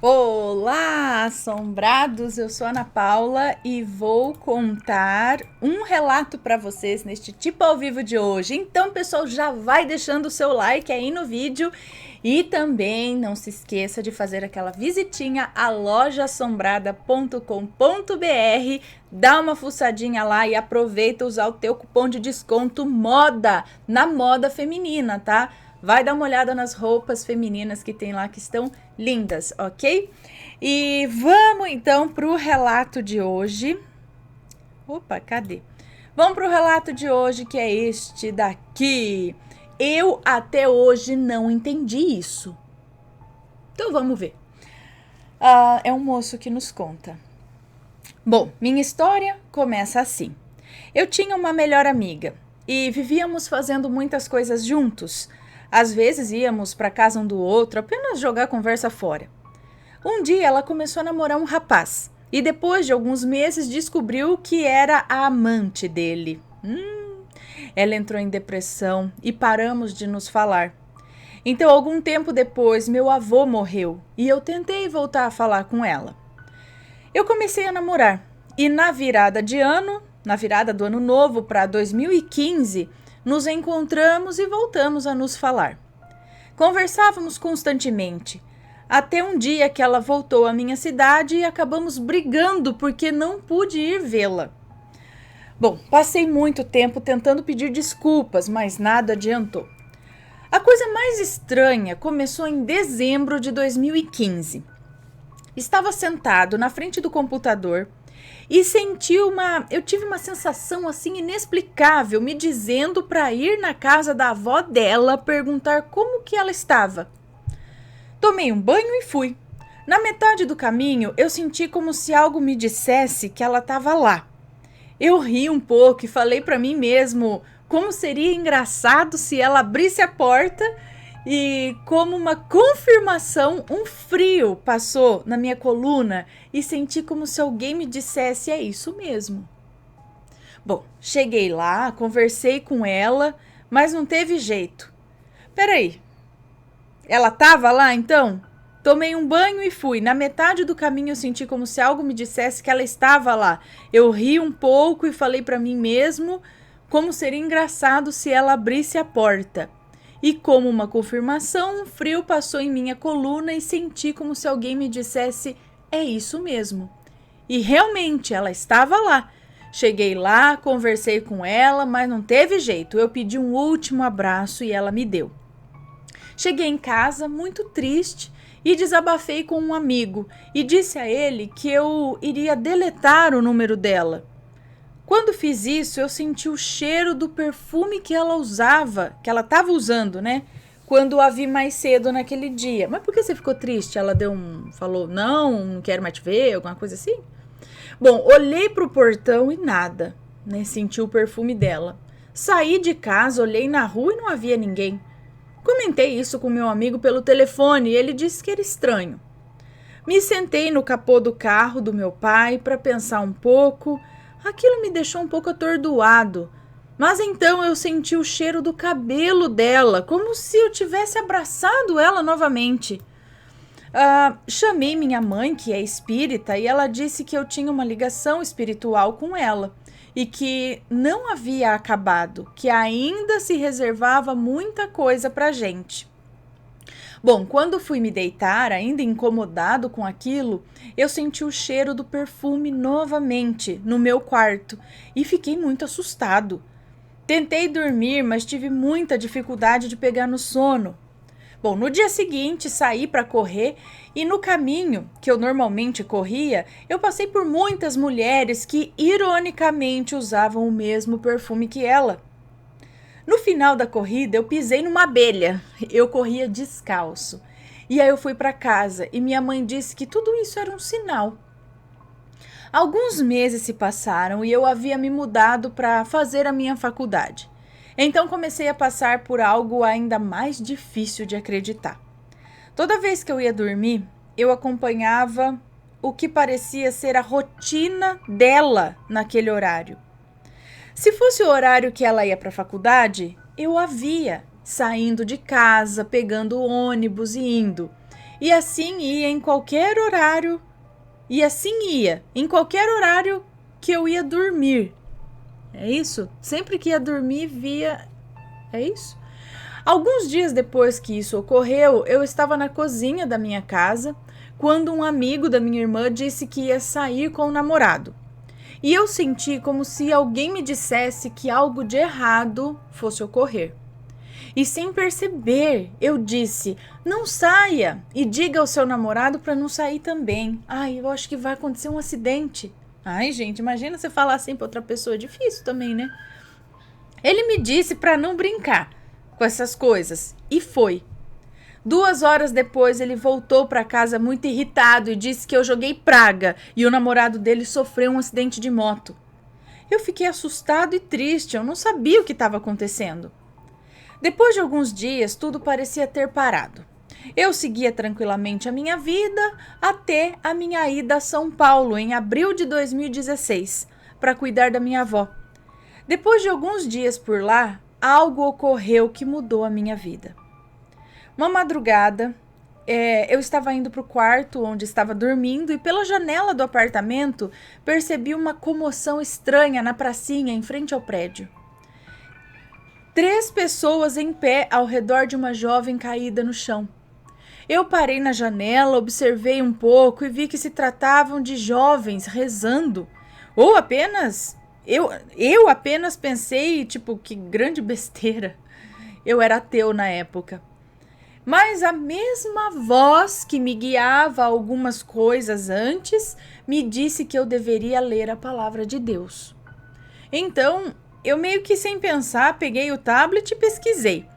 Olá, assombrados! Eu sou Ana Paula e vou contar um relato para vocês neste Tipo ao Vivo de hoje. Então, pessoal, já vai deixando o seu like aí no vídeo e também não se esqueça de fazer aquela visitinha a lojaassombrada.com.br, dá uma fuçadinha lá e aproveita usar o teu cupom de desconto MODA na moda feminina, tá? Vai dar uma olhada nas roupas femininas que tem lá, que estão lindas, ok? E vamos então para o relato de hoje. Opa, cadê? Vamos para o relato de hoje, que é este daqui. Eu até hoje não entendi isso. Então vamos ver. É um moço que nos conta. Bom, minha história começa assim. Eu tinha uma melhor amiga e vivíamos fazendo muitas coisas juntos. Às vezes íamos para casa um do outro, apenas jogar conversa fora. Um dia ela começou a namorar um rapaz e depois de alguns meses descobriu que era a amante dele. Ela entrou em depressão e paramos de nos falar. Então, algum tempo depois, meu avô morreu e eu tentei voltar a falar com ela. Eu comecei a namorar e na virada do ano novo para 2015, nos encontramos e voltamos a nos falar. Conversávamos constantemente, até um dia que ela voltou à minha cidade e acabamos brigando porque não pude ir vê-la. Bom, passei muito tempo tentando pedir desculpas, mas nada adiantou. A coisa mais estranha começou em dezembro de 2015. Estava sentado na frente do computador e eu tive uma sensação assim inexplicável, me dizendo para ir na casa da avó dela perguntar como que ela estava. Tomei um banho e fui. Na metade do caminho, eu senti como se algo me dissesse que ela estava lá. Eu ri um pouco e falei para mim mesmo como seria engraçado se ela abrisse a porta e, como uma confirmação, um frio passou na minha coluna e senti como se alguém me dissesse: é isso mesmo. Bom, cheguei lá, conversei com ela, mas não teve jeito. Peraí, ela estava lá então? Tomei um banho e fui. Na metade do caminho eu senti como se algo me dissesse que ela estava lá. Eu ri um pouco e falei para mim mesmo como seria engraçado se ela abrisse a porta. E como uma confirmação, um frio passou em minha coluna e senti como se alguém me dissesse: é isso mesmo. E realmente ela estava lá. Cheguei lá, conversei com ela, mas não teve jeito. Eu pedi um último abraço e ela me deu. Cheguei em casa muito triste e desabafei com um amigo e disse a ele que eu iria deletar o número dela. Quando fiz isso, eu senti o cheiro do perfume que ela estava usando, né? Quando a vi mais cedo naquele dia. Mas por que você ficou triste? Ela falou, não quero mais te ver, alguma coisa assim? Bom, olhei pro portão e nada, né? Senti o perfume dela. Saí de casa, olhei na rua e não havia ninguém. Comentei isso com meu amigo pelo telefone e ele disse que era estranho. Me sentei no capô do carro do meu pai para pensar um pouco. Aquilo me deixou um pouco atordoado. Mas então eu senti o cheiro do cabelo dela, como se eu tivesse abraçado ela novamente. Chamei minha mãe, que é espírita, e ela disse que eu tinha uma ligação espiritual com ela e que não havia acabado, que ainda se reservava muita coisa pra gente. Bom, quando fui me deitar, ainda incomodado com aquilo, eu senti o cheiro do perfume novamente no meu quarto e fiquei muito assustado. Tentei dormir, mas tive muita dificuldade de pegar no sono. Bom, no dia seguinte saí para correr e no caminho que eu normalmente corria, eu passei por muitas mulheres que ironicamente usavam o mesmo perfume que ela. No final da corrida, eu pisei numa abelha. Eu corria descalço. E aí eu fui para casa e minha mãe disse que tudo isso era um sinal. Alguns meses se passaram e eu havia me mudado para fazer a minha faculdade. Então comecei a passar por algo ainda mais difícil de acreditar. Toda vez que eu ia dormir, eu acompanhava o que parecia ser a rotina dela naquele horário. Se fosse o horário que ela ia para a faculdade, eu a via saindo de casa, pegando o ônibus e indo. E assim ia em qualquer horário. E assim ia em qualquer horário que eu ia dormir. É isso? Sempre que ia dormir, via... É isso? Alguns dias depois que isso ocorreu, eu estava na cozinha da minha casa, quando um amigo da minha irmã disse que ia sair com o namorado. E eu senti como se alguém me dissesse que algo de errado fosse ocorrer. E sem perceber, eu disse: não saia e diga ao seu namorado para não sair também. Ai, eu acho que vai acontecer um acidente. Ai, gente, imagina você falar assim para outra pessoa, é difícil também, né? Ele me disse para não brincar com essas coisas e foi. 2 horas depois, ele voltou para casa muito irritado e disse que eu joguei praga e o namorado dele sofreu um acidente de moto. Eu fiquei assustado e triste, eu não sabia o que estava acontecendo. Depois de alguns dias, tudo parecia ter parado. Eu seguia tranquilamente a minha vida até a minha ida a São Paulo em abril de 2016 para cuidar da minha avó. Depois de alguns dias por lá, algo ocorreu que mudou a minha vida. Uma madrugada, eu estava indo para o quarto onde estava dormindo e pela janela do apartamento percebi uma comoção estranha na pracinha em frente ao prédio. 3 pessoas em pé ao redor de uma jovem caída no chão. Eu parei na janela, observei um pouco e vi que se tratavam de jovens rezando. Ou apenas... Eu apenas pensei, tipo, que grande besteira. Eu era ateu na época. Mas a mesma voz que me guiava a algumas coisas antes me disse que eu deveria ler a palavra de Deus. Então, eu meio que sem pensar, peguei o tablet e pesquisei.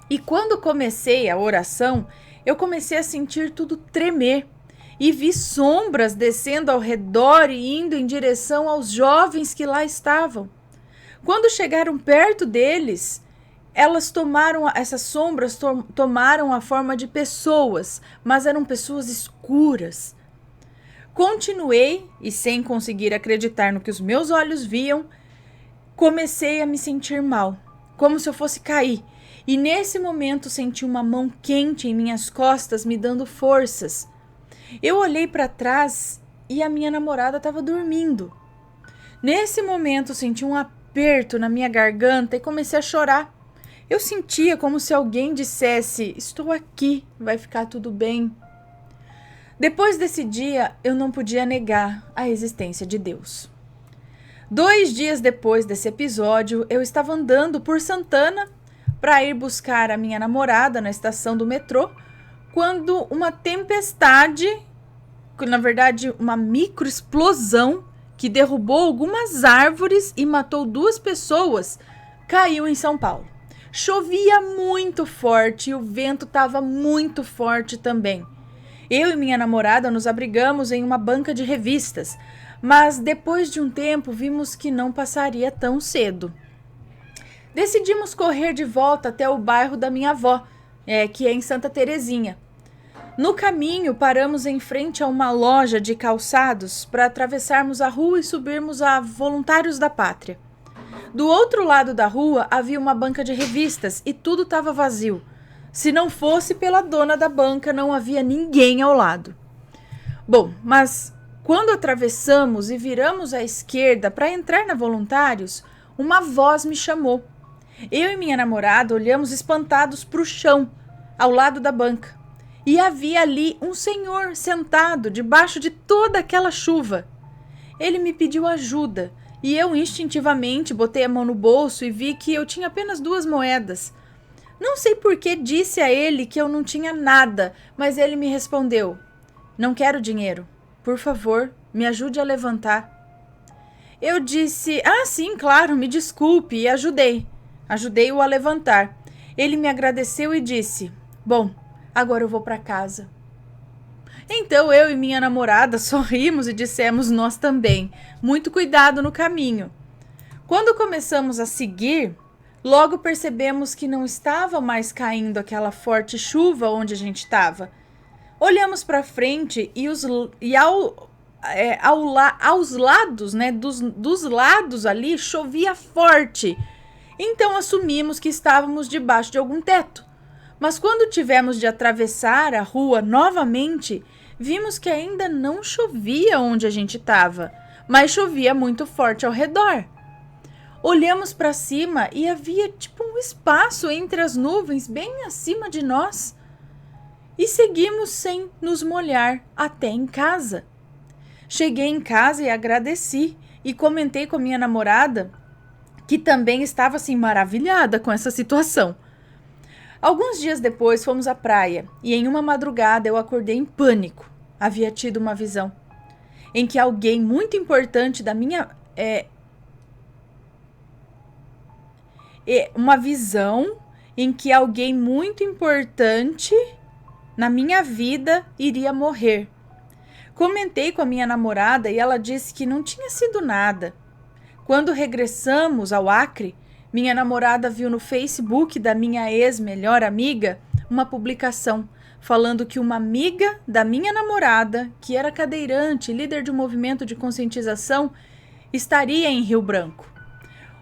E quando comecei a oração, eu comecei a sentir tudo tremer. E vi sombras descendo ao redor e indo em direção aos jovens que lá estavam. Quando chegaram perto deles, essas sombras tomaram a forma de pessoas, mas eram pessoas escuras. Continuei, e sem conseguir acreditar no que os meus olhos viam, comecei a me sentir mal, como se eu fosse cair. E nesse momento senti uma mão quente em minhas costas me dando forças. Eu olhei para trás e a minha namorada estava dormindo. Nesse momento senti um aperto na minha garganta e comecei a chorar. Eu sentia como se alguém dissesse: estou aqui, vai ficar tudo bem. Depois desse dia, eu não podia negar a existência de Deus. 2 dias depois desse episódio, eu estava andando por Santana para ir buscar a minha namorada na estação do metrô, quando uma tempestade, na verdade uma microexplosão que derrubou algumas árvores e matou 2 pessoas, caiu em São Paulo. Chovia muito forte e o vento estava muito forte também. Eu e minha namorada nos abrigamos em uma banca de revistas, mas depois de um tempo vimos que não passaria tão cedo. Decidimos correr de volta até o bairro da minha avó, que é em Santa Terezinha. No caminho, paramos em frente a uma loja de calçados para atravessarmos a rua e subirmos a Voluntários da Pátria. Do outro lado da rua havia uma banca de revistas e tudo estava vazio. Se não fosse pela dona da banca, não havia ninguém ao lado. Bom, mas quando atravessamos e viramos à esquerda para entrar na Voluntários, uma voz me chamou. Eu e minha namorada olhamos espantados para o chão, ao lado da banca. E havia ali um senhor sentado debaixo de toda aquela chuva. Ele me pediu ajuda e eu instintivamente botei a mão no bolso e vi que eu tinha apenas 2 moedas. Não sei por que disse a ele que eu não tinha nada, mas ele me respondeu: não quero dinheiro. Por favor, me ajude a levantar. Eu disse: sim, claro, me desculpe, e ajudei. Ajudei-o a levantar. Ele me agradeceu e disse: bom, agora eu vou para casa. Então eu e minha namorada sorrimos e dissemos nós também: muito cuidado no caminho. Quando começamos a seguir, logo percebemos que não estava mais caindo aquela forte chuva onde a gente estava. Olhamos para frente aos lados, né, dos lados ali chovia forte. Então assumimos que estávamos debaixo de algum teto. Mas quando tivemos de atravessar a rua novamente, vimos que ainda não chovia onde a gente estava, mas chovia muito forte ao redor. Olhamos para cima e havia tipo um espaço entre as nuvens bem acima de nós. E seguimos sem nos molhar até em casa. Cheguei em casa e agradeci e comentei com a minha namorada, que também estava assim maravilhada com essa situação. Alguns dias depois fomos à praia e em uma madrugada eu acordei em pânico. Havia tido uma visão em que alguém muito importante da minha uma visão em que alguém muito importante na minha vida iria morrer. Comentei com a minha namorada e ela disse que não tinha sido nada. Quando regressamos ao Acre, minha namorada viu no Facebook da minha ex-melhor amiga uma publicação falando que uma amiga da minha namorada, que era cadeirante, líder de um movimento de conscientização, estaria em Rio Branco.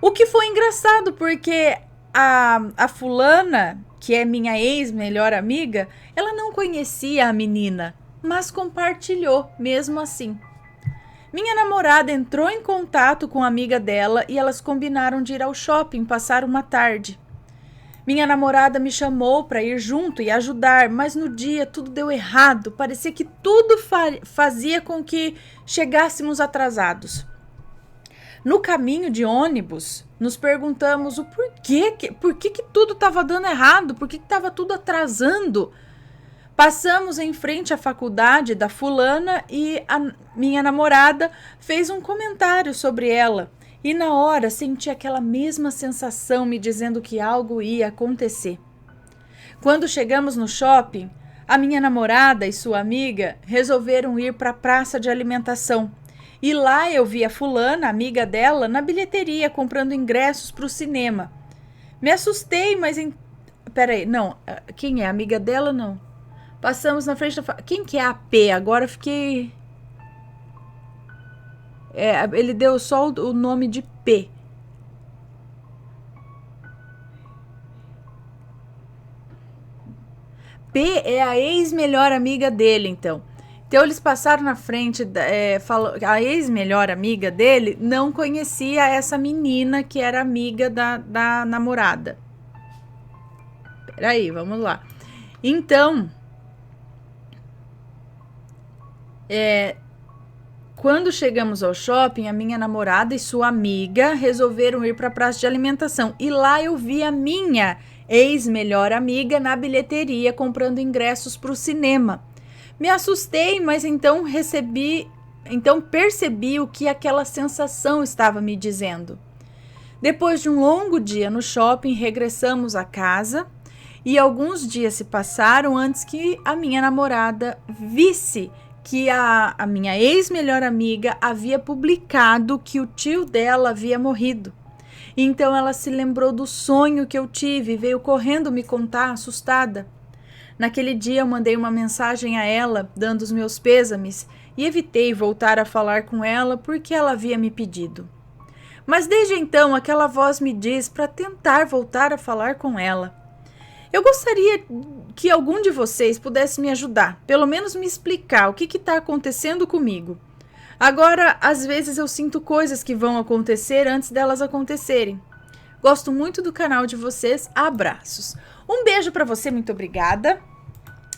O que foi engraçado, porque a fulana, que é minha ex-melhor amiga, ela não conhecia a menina, mas compartilhou mesmo assim. Minha namorada entrou em contato com a amiga dela e elas combinaram de ir ao shopping passar uma tarde. Minha namorada me chamou para ir junto e ajudar, mas no dia tudo deu errado. Parecia que tudo fazia com que chegássemos atrasados. No caminho de ônibus, nos perguntamos o porquê que tudo estava dando errado, por que estava tudo atrasando. Passamos em frente à faculdade da fulana e a minha namorada fez um comentário sobre ela. E na hora senti aquela mesma sensação me dizendo que algo ia acontecer. Quando chegamos no shopping, a minha namorada e sua amiga resolveram ir para a praça de alimentação. E lá eu vi a fulana, amiga dela, na bilheteria comprando ingressos para o cinema. Me assustei, mas... Peraí, não. Quem é? Amiga dela, não. Passamos na frente da... Quem que é a P? Agora fiquei... ele deu só o nome de P. P é a ex-melhor amiga dele, então. Então eles passaram na frente, a ex-melhor amiga dele não conhecia essa menina que era amiga da namorada. Peraí, vamos lá. Então, quando chegamos ao shopping, a minha namorada e sua amiga resolveram ir para a praça de alimentação. E lá eu vi a minha ex-melhor amiga na bilheteria comprando ingressos para o cinema. Me assustei, mas então percebi o que aquela sensação estava me dizendo. Depois de um longo dia no shopping, regressamos a casa e alguns dias se passaram antes que a minha namorada visse que a minha ex-melhor amiga havia publicado que o tio dela havia morrido. Então ela se lembrou do sonho que eu tive e veio correndo me contar, assustada. Naquele dia eu mandei uma mensagem a ela, dando os meus pêsames, e evitei voltar a falar com ela porque ela havia me pedido. Mas desde então aquela voz me diz para tentar voltar a falar com ela. Eu gostaria que algum de vocês pudesse me ajudar, pelo menos me explicar o que está acontecendo comigo. Agora, às vezes eu sinto coisas que vão acontecer antes delas acontecerem. Gosto muito do canal de vocês, abraços. Um beijo para você, muito obrigada.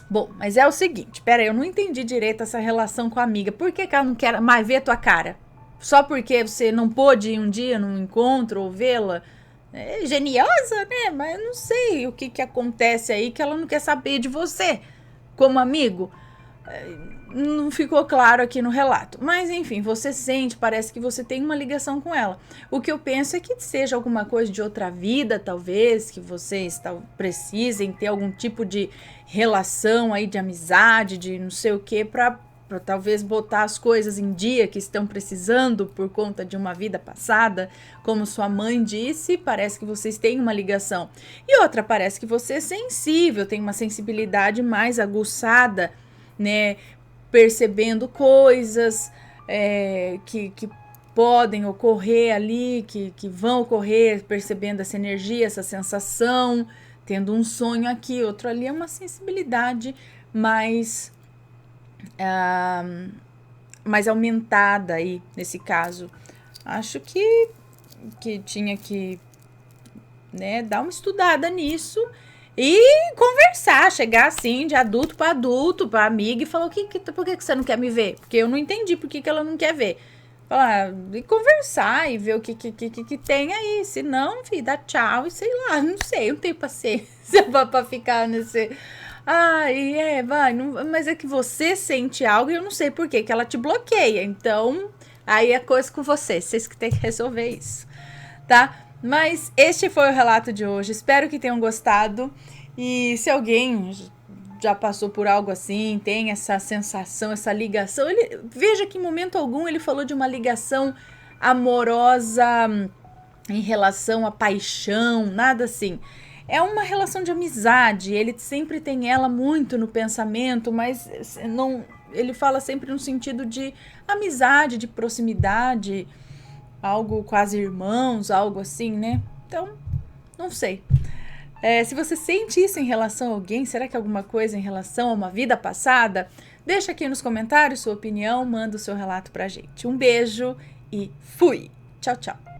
Bom, mas é o seguinte, pera aí, eu não entendi direito essa relação com a amiga. Por que ela não quer mais ver a tua cara? Só porque você não pôde ir um dia num encontro ou vê-la? É geniosa, né? Mas eu não sei o que acontece aí que ela não quer saber de você como amigo. Não ficou claro aqui no relato. Mas, enfim, você sente, parece que você tem uma ligação com ela. O que eu penso é que seja alguma coisa de outra vida, talvez, que vocês precisem ter algum tipo de relação aí, de amizade, de não sei o que, para talvez botar as coisas em dia que estão precisando por conta de uma vida passada. Como sua mãe disse, parece que vocês têm uma ligação. E outra, parece que você é sensível, tem uma sensibilidade mais aguçada, né? Percebendo coisas que podem ocorrer ali, que vão ocorrer, percebendo essa energia, essa sensação. tendo um sonho aqui, outro ali, é uma sensibilidade mais aumentada aí, nesse caso. Acho que tinha que, né, dar uma estudada nisso e conversar, chegar assim, de adulto para amiga, e falar, por que você não quer me ver? Porque eu não entendi por que ela não quer ver. Falar, e conversar e ver o que tem aí. Se não, filho, dá tchau e sei lá, não sei, eu não tenho paciência pra ficar nesse... vai, não, mas é que você sente algo e eu não sei por que ela te bloqueia. Então, aí é coisa com vocês que tem que resolver isso, tá? Mas este foi o relato de hoje. Espero que tenham gostado. E se alguém já passou por algo assim, tem essa sensação, essa ligação, veja que em momento algum ele falou de uma ligação amorosa em relação à paixão, nada assim. É uma relação de amizade, ele sempre tem ela muito no pensamento, mas não, ele fala sempre no sentido de amizade, de proximidade, algo quase irmãos, algo assim, né? Então, não sei. Se você sente isso em relação a alguém, será que alguma coisa em relação a uma vida passada? Deixa aqui nos comentários sua opinião, manda o seu relato pra gente. Um beijo e fui! Tchau, tchau!